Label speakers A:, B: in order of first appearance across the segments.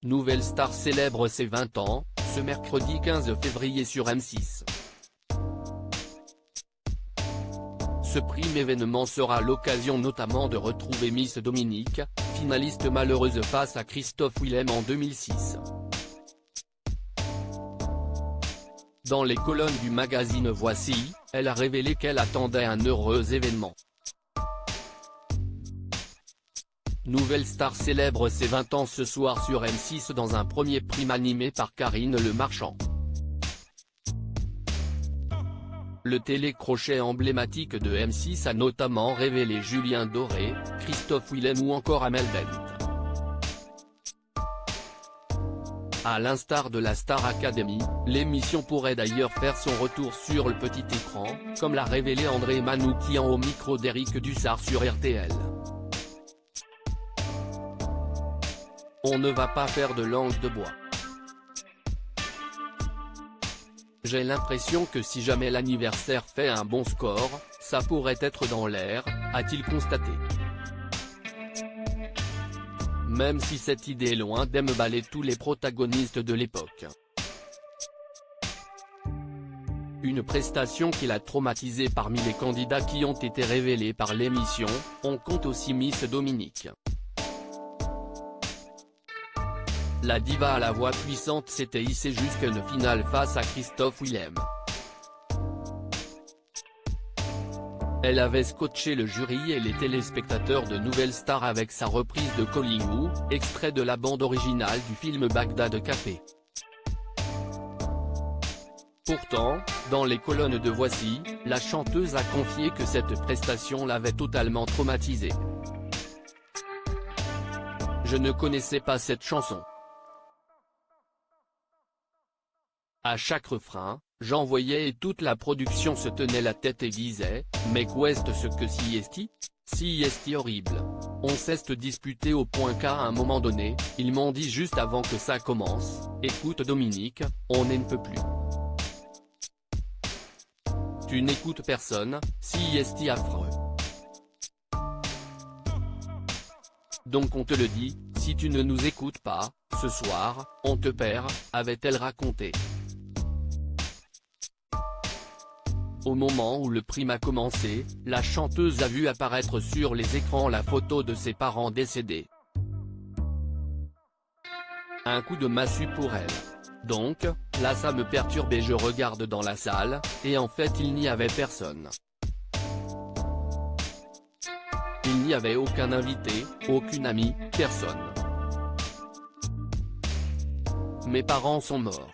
A: Nouvelle Star célèbre ses 20 ans, ce mercredi 15 février sur M6. Ce prime événement sera l'occasion notamment de retrouver Miss Dominique, finaliste malheureuse face à Christophe Willem en 2006. Dans les colonnes du magazine Voici, elle a révélé qu'elle attendait un heureux événement. Nouvelle Star célèbre ses 20 ans ce soir sur M6 dans un premier prime animé par Karine Le Marchand. Le télécrochet emblématique de M6 a notamment révélé Julien Doré, Christophe Willem ou encore Amel Bent. À l'instar de la Star Academy, l'émission pourrait d'ailleurs faire son retour sur le petit écran, comme l'a révélé André Manoukian au micro d'Éric Dussard sur RTL. On ne va pas faire de langue de bois. J'ai l'impression que si jamais l'anniversaire fait un bon score, ça pourrait être dans l'air, a-t-il constaté. Même si cette idée est loin d'emballer tous les protagonistes de l'époque. Une prestation qui l'a traumatisé. Parmi les candidats qui ont été révélés par l'émission, on compte aussi Miss Dominique. La diva à la voix puissante s'était hissée jusqu'à une finale face à Christophe Willem. Elle avait scotché le jury et les téléspectateurs de Nouvelle Star avec sa reprise de Calling You, extrait de la bande originale du film Bagdad Café. Pourtant, dans les colonnes de Voici, la chanteuse a confié que cette prestation l'avait totalement traumatisée. Je ne connaissais pas cette chanson. À chaque refrain, j'en voyais et toute la production se tenait la tête et disait, mais qu'est-ce que c'est horrible. On s'est disputé au point qu'à un moment donné, ils m'ont dit juste avant que ça commence, écoute Dominique, on ne peut plus. Tu n'écoutes personne, c'est affreux. Donc on te le dit, si tu ne nous écoutes pas, ce soir, on te perd, avait-elle raconté. Au moment où le prime a commencé, la chanteuse a vu apparaître sur les écrans la photo de ses parents décédés. Un coup de massue pour elle. Donc, là ça me perturbe et je regarde dans la salle, et en fait il n'y avait personne. Il n'y avait aucun invité, aucune amie, personne. Mes parents sont morts.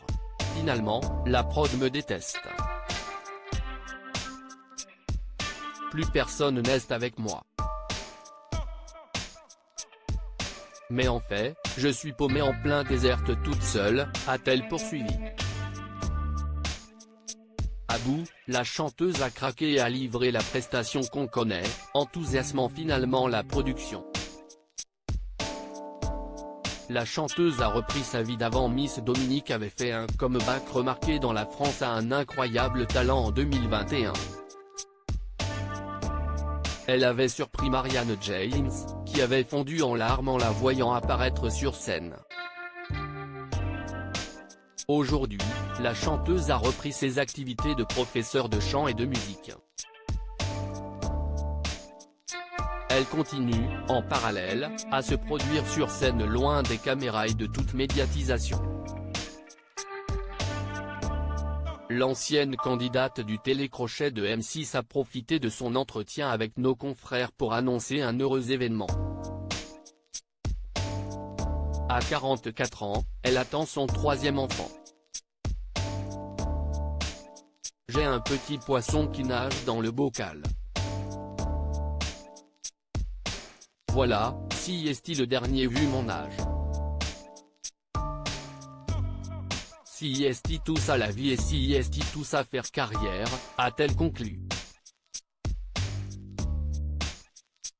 A: Finalement, la prod me déteste. Plus personne n'est avec moi. Mais en fait, je suis paumée en plein désert toute seule, a-t-elle poursuivi. À bout, la chanteuse a craqué et a livré la prestation qu'on connaît, enthousiasmant finalement la production. La chanteuse a repris sa vie d'avant. Miss Dominique avait fait un comeback remarqué dans la France à un incroyable talent en 2021. Elle avait surpris Marianne James, qui avait fondu en larmes en la voyant apparaître sur scène. Aujourd'hui, la chanteuse a repris ses activités de professeur de chant et de musique. Elle continue, en parallèle, à se produire sur scène loin des caméras et de toute médiatisation. L'ancienne candidate du télécrochet de M6 a profité de son entretien avec nos confrères pour annoncer un heureux événement. À 44 ans, elle attend son 3e enfant. J'ai un petit poisson qui nage dans le bocal. Voilà, si est le dernier vu mon âge. Si est tout ça la vie et si est tout ça faire carrière, a-t-elle conclu.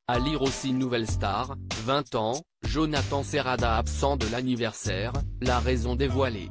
A: À lire aussi Nouvelle Star, 20 ans, Jonathan Serrada absent de l'anniversaire, la raison dévoilée.